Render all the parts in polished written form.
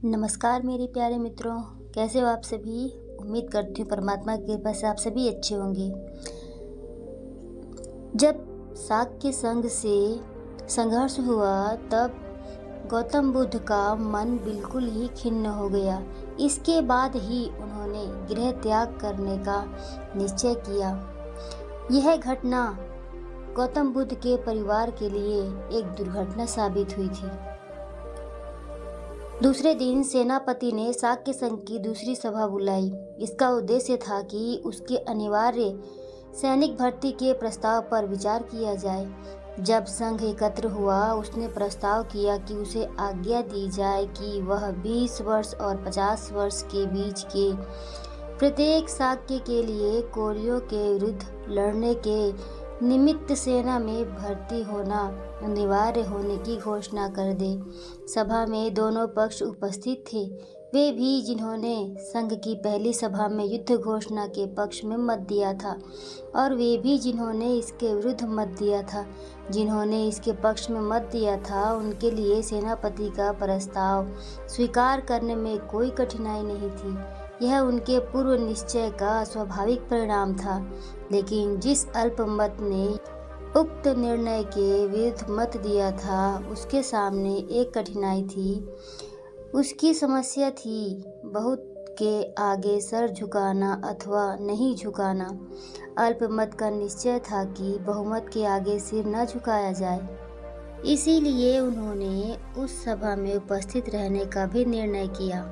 नमस्कार मेरे प्यारे मित्रों, कैसे हो आप सभी। उम्मीद करती हूँ परमात्मा की कृपा से आप सभी अच्छे होंगे। जब शाक्य संघ से संघर्ष हुआ तब गौतम बुद्ध का मन बिल्कुल ही खिन्न हो गया। इसके बाद ही उन्होंने गृह त्याग करने का निश्चय किया। यह घटना गौतम बुद्ध के परिवार के लिए एक दुर्घटना साबित हुई थी। दूसरे दिन सेनापति ने शाक्य संघ की दूसरी सभा बुलाई। इसका उद्देश्य था कि उसके अनिवार्य सैनिक भर्ती के प्रस्ताव पर विचार किया जाए। जब संघ एकत्र हुआ, उसने प्रस्ताव किया कि उसे आज्ञा दी जाए कि वह 20 वर्ष और 50 वर्ष के बीच के प्रत्येक शाक्य के लिए कोरियों के विरुद्ध लड़ने के निमित्त सेना में भर्ती होना अनिवार्य होने की घोषणा कर दे। सभा में दोनों पक्ष उपस्थित थे, वे भी जिन्होंने संघ की पहली सभा में युद्ध घोषणा के पक्ष में मत दिया था और वे भी जिन्होंने इसके विरुद्ध मत दिया था। जिन्होंने इसके पक्ष में मत दिया था उनके लिए सेनापति का प्रस्ताव स्वीकार करने में कोई कठिनाई नहीं थी। यह उनके पूर्व निश्चय का स्वाभाविक परिणाम था। लेकिन जिस अल्पमत ने उक्त निर्णय के विरुद्ध मत दिया था, उसके सामने एक कठिनाई थी। उसकी समस्या थी बहुत के आगे सर झुकाना अथवा नहीं झुकाना। अल्पमत का निश्चय था कि बहुमत के आगे सिर न झुकाया जाए। इसीलिए उन्होंने उस सभा में उपस्थित रहने का भी निर्णय किया।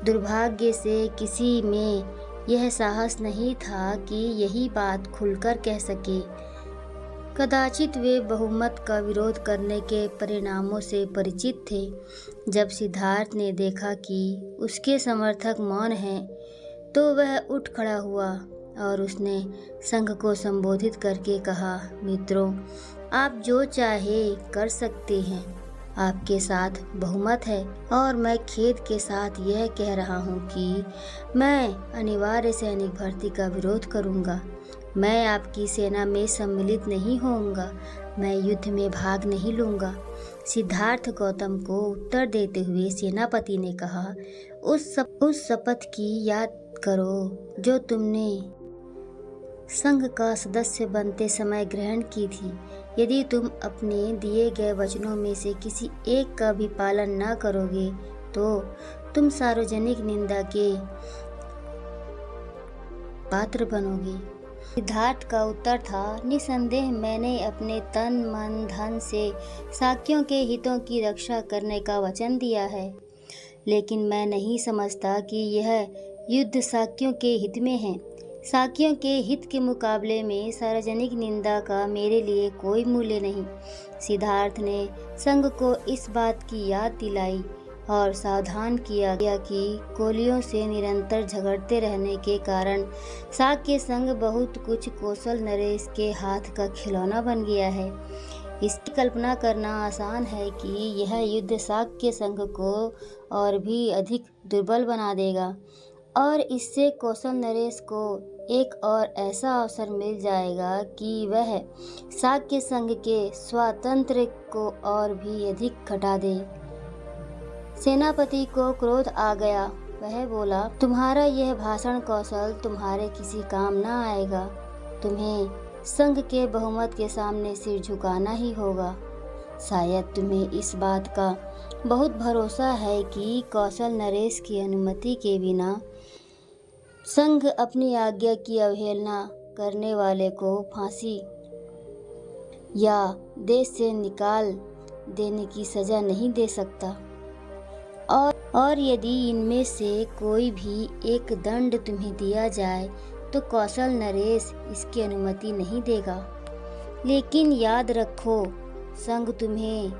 दुर्भाग्य से किसी में यह साहस नहीं था कि यही बात खुलकर कह सके। कदाचित वे बहुमत का विरोध करने के परिणामों से परिचित थे। जब सिद्धार्थ ने देखा कि उसके समर्थक मौन हैं, तो वह उठ खड़ा हुआ और उसने संघ को संबोधित करके कहा, मित्रों, आप जो चाहे कर सकते हैं। आपके साथ बहुमत है और मैं खेद के साथ यह कह रहा हूँ कि मैं अनिवार्य सैनिक भर्ती का विरोध करूँगा। मैं आपकी सेना में सम्मिलित नहीं होऊंगा। मैं युद्ध में भाग नहीं लूँगा। सिद्धार्थ गौतम को उत्तर देते हुए सेनापति ने कहा, उस शपथ की याद करो जो तुमने संघ का सदस्य बनते समय ग्रहण की थी। यदि तुम अपने दिए गए वचनों में से किसी एक का भी पालन न करोगे तो तुम सार्वजनिक निंदा के पात्र बनोगे। सिद्धार्थ का उत्तर था, निसंदेह मैंने अपने तन मन धन से शाक्यों के हितों की रक्षा करने का वचन दिया है, लेकिन मैं नहीं समझता कि यह युद्ध शाक्यों के हित में है। शाक्यों के हित के मुकाबले में सार्वजनिक निंदा का मेरे लिए कोई मूल्य नहीं। सिद्धार्थ ने संघ को इस बात की याद दिलाई और सावधान किया कि कोलियों से निरंतर झगड़ते रहने के कारण शाक्य संघ बहुत कुछ कौशल नरेश के हाथ का खिलौना बन गया है। इसकी कल्पना करना आसान है कि यह युद्ध शाक्य संघ को और भी अधिक दुर्बल बना देगा और इससे कौशल नरेश को एक और ऐसा अवसर मिल जाएगा कि वह शाक्य संघ के स्वातंत्र्य को और भी अधिक घटा दे। सेनापति को क्रोध आ गया। वह बोला, तुम्हारा यह भाषण कौशल तुम्हारे किसी काम न आएगा। तुम्हें संघ के बहुमत के सामने सिर झुकाना ही होगा। शायद तुम्हें इस बात का बहुत भरोसा है कि कौशल नरेश की अनुमति के बिना संघ अपनी आज्ञा की अवहेलना करने वाले को फांसी या देश से निकाल देने की सजा नहीं दे सकता। और यदि इनमें से कोई भी एक दंड तुम्हें दिया जाए तो कौशल नरेश इसकी अनुमति नहीं देगा। लेकिन याद रखो, संघ तुम्हें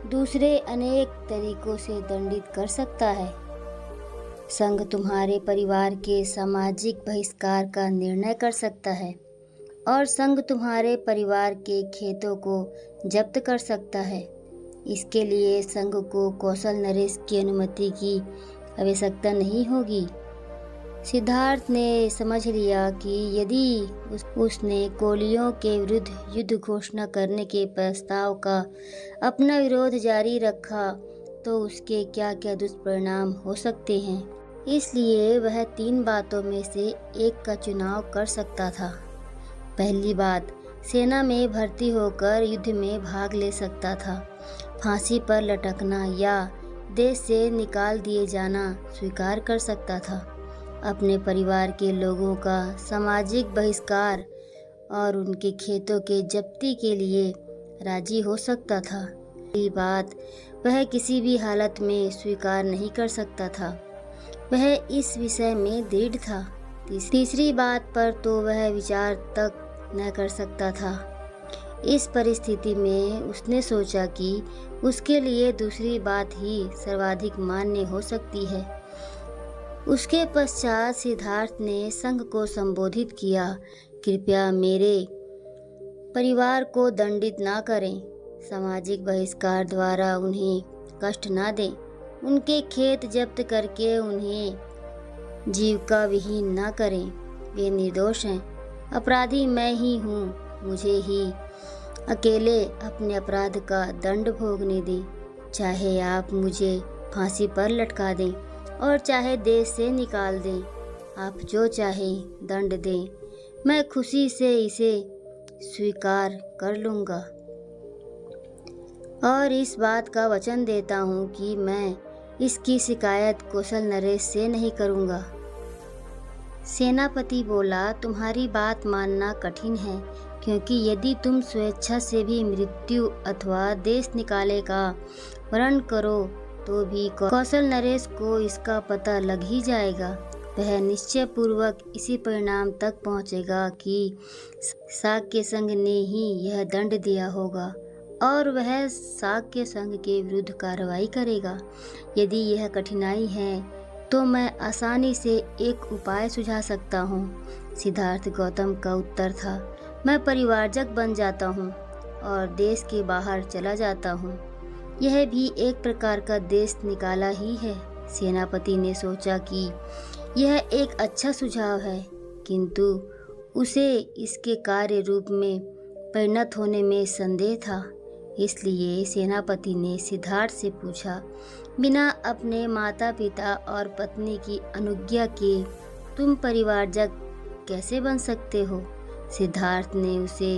दूसरे अनेक तरीकों से दंडित कर सकता है। संघ तुम्हारे परिवार के सामाजिक बहिष्कार का निर्णय कर सकता है और संघ तुम्हारे परिवार के खेतों को जब्त कर सकता है। इसके लिए संघ को कौशल नरेश की अनुमति की आवश्यकता नहीं होगी। सिद्धार्थ ने समझ लिया कि यदि उसने कोलियों के विरुद्ध युद्ध घोषणा करने के प्रस्ताव का अपना विरोध जारी रखा तो उसके क्या क्या दुष्परिणाम हो सकते हैं। इसलिए वह 3 बातों में से एक का चुनाव कर सकता था। पहली बात, सेना में भर्ती होकर युद्ध में भाग ले सकता था। फांसी पर लटकना या देश से निकाल दिए जाना स्वीकार कर सकता था। अपने परिवार के लोगों का सामाजिक बहिष्कार और उनके खेतों के जब्ती के लिए राजी हो सकता था। ये बात वह किसी भी हालत में स्वीकार नहीं कर सकता था। वह इस विषय में दृढ़ था। तीसरी बात पर तो वह विचार तक न कर सकता था। इस परिस्थिति में उसने सोचा कि उसके लिए दूसरी बात ही सर्वाधिक मान्य हो सकती है। उसके पश्चात सिद्धार्थ ने संघ को संबोधित किया, कृपया मेरे परिवार को दंडित ना करें, सामाजिक बहिष्कार द्वारा उन्हें कष्ट ना दें, उनके खेत जब्त करके उन्हें जीविका विहीन ना करें। वे निर्दोष हैं, अपराधी मैं ही हूँ, मुझे ही अकेले अपने अपराध का दंड भोगने दें। चाहे आप मुझे फांसी पर लटका दें और चाहे देश से निकाल दें, आप जो चाहें दंड दें, मैं खुशी से इसे स्वीकार कर लूँगा और इस बात का वचन देता हूँ कि मैं इसकी शिकायत कौशल नरेश से नहीं करूँगा। सेनापति बोला, तुम्हारी बात मानना कठिन है, क्योंकि यदि तुम स्वेच्छा से भी मृत्यु अथवा देश निकाले का वर्ण करो तो भी कौशल नरेश को इसका पता लग ही जाएगा। वह निश्चय पूर्वक इसी परिणाम तक पहुंचेगा कि शाक्य संघ ने ही यह दंड दिया होगा और वह शाक्य संघ के विरुद्ध कार्रवाई करेगा। यदि यह कठिनाई है तो मैं आसानी से एक उपाय सुझा सकता हूँ। सिद्धार्थ गौतम का उत्तर था, मैं परिवारजक बन जाता हूँ और देश के बाहर चला जाता हूँ। यह भी एक प्रकार का देश निकाला ही है। सेनापति ने सोचा कि यह एक अच्छा सुझाव है, किंतु उसे इसके कार्य रूप में परिणत होने में संदेह था। इसलिए सेनापति ने सिद्धार्थ से पूछा, बिना अपने माता पिता और पत्नी की अनुज्ञा के तुम परिवारजक कैसे बन सकते हो? सिद्धार्थ ने उसे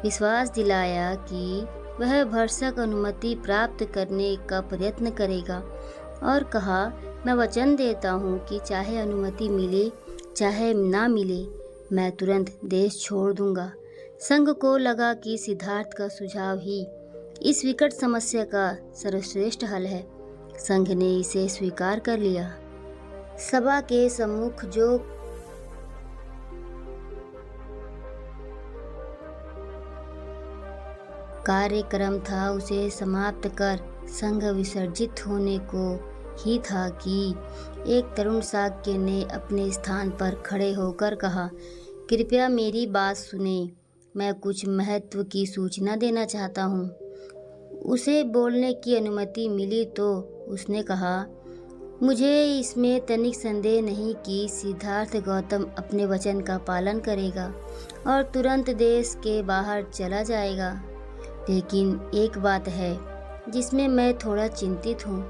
विश्वास दिलाया कि वह भरसक अनुमति प्राप्त करने का प्रयत्न करेगा और कहा, मैं वचन देता हूँ कि चाहे अनुमति मिले चाहे ना मिले, मैं तुरंत देश छोड़ दूंगा। संघ को लगा कि सिद्धार्थ का सुझाव ही इस विकट समस्या का सर्वश्रेष्ठ हल है। संघ ने इसे स्वीकार कर लिया। सभा के सम्मुख जो कार्यक्रम था उसे समाप्त कर संघ विसर्जित होने को ही था कि एक तरुण शाक्य ने अपने स्थान पर खड़े होकर कहा, कृपया मेरी बात सुने, मैं कुछ महत्व की सूचना देना चाहता हूँ। उसे बोलने की अनुमति मिली तो उसने कहा, मुझे इसमें तनिक संदेह नहीं कि सिद्धार्थ गौतम अपने वचन का पालन करेगा और तुरंत देश के बाहर चला जाएगा। लेकिन एक बात है जिसमें मैं थोड़ा चिंतित हूँ।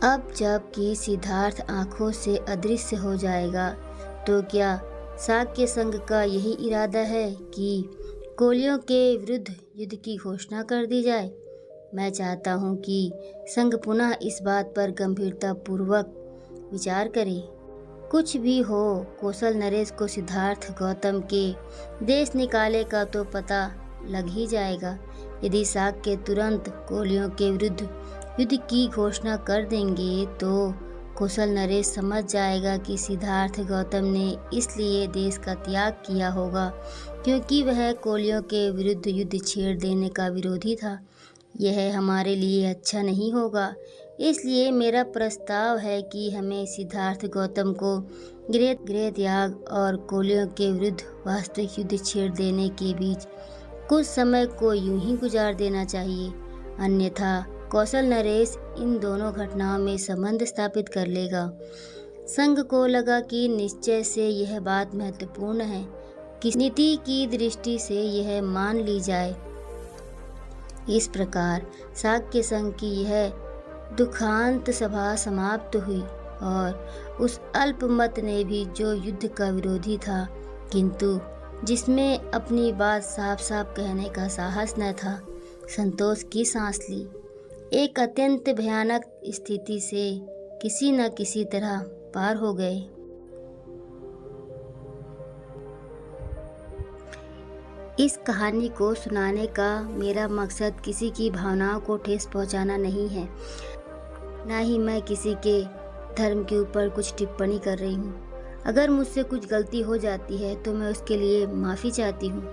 अब जब कि सिद्धार्थ आंखों से अदृश्य हो जाएगा तो क्या शाक्य संघ का यही इरादा है कि कोलियों के विरुद्ध युद्ध की घोषणा कर दी जाए? मैं चाहता हूँ कि संघ पुनः इस बात पर गंभीरता पूर्वक विचार करे। कुछ भी हो, कौशल नरेश को सिद्धार्थ गौतम के देश निकाले का तो पता लग ही जाएगा। यदि शाक्य तुरंत कोलियों के विरुद्ध युद्ध की घोषणा कर देंगे तो कौशल नरेश समझ जाएगा कि सिद्धार्थ गौतम ने इसलिए देश का त्याग किया होगा क्योंकि वह कोलियों के विरुद्ध युद्ध छेड़ देने का विरोधी था। यह हमारे लिए अच्छा नहीं होगा। इसलिए मेरा प्रस्ताव है कि हमें सिद्धार्थ गौतम को गृह त्याग और कोलियों के विरुद्ध वास्तविक युद्ध छेड़ देने के बीच कुछ समय को यूं ही गुजार देना चाहिए, अन्यथा कौशल नरेश इन दोनों घटनाओं में संबंध स्थापित कर लेगा। संघ को लगा कि निश्चय से यह बात महत्वपूर्ण है कि नीति की दृष्टि से यह मान ली जाए। इस प्रकार शाक्य संघ की यह दुखांत सभा समाप्त हुई और उस अल्पमत ने भी जो युद्ध का विरोधी था किंतु जिसमें अपनी बात साफ साफ कहने का साहस न था, संतोष की सांस ली। एक अत्यंत भयानक स्थिति से किसी न किसी तरह पार हो गए। इस कहानी को सुनाने का मेरा मकसद किसी की भावनाओं को ठेस पहुंचाना नहीं है, ना ही मैं किसी के धर्म के ऊपर कुछ टिप्पणी कर रही हूँ। अगर मुझसे कुछ गलती हो जाती है तो मैं उसके लिए माफ़ी चाहती हूँ।